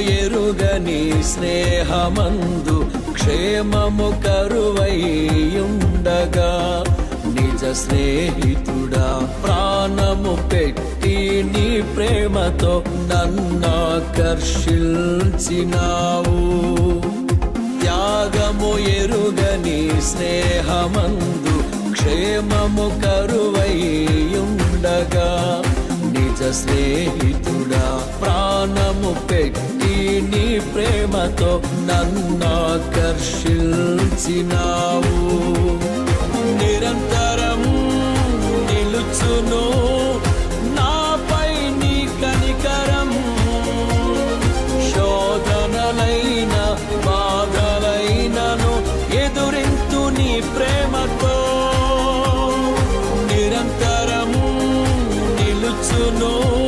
ఎరుగని స్నేహమందు క్షేమము కరువైయుండగా నిజ స్నేహితుడా ప్రాణము పెట్టి నీ ప్రేమతో నన్నాకర్షించినావు. త్యాగము ఎరుగని స్నేహమందు క్షేమము కరువైయుండగా నిజ స్నేహితుడా ప్రాణము పెట్టి నీ ప్రేమతో నన్నాకర్షించినావు. నిరంతరం నిలుచును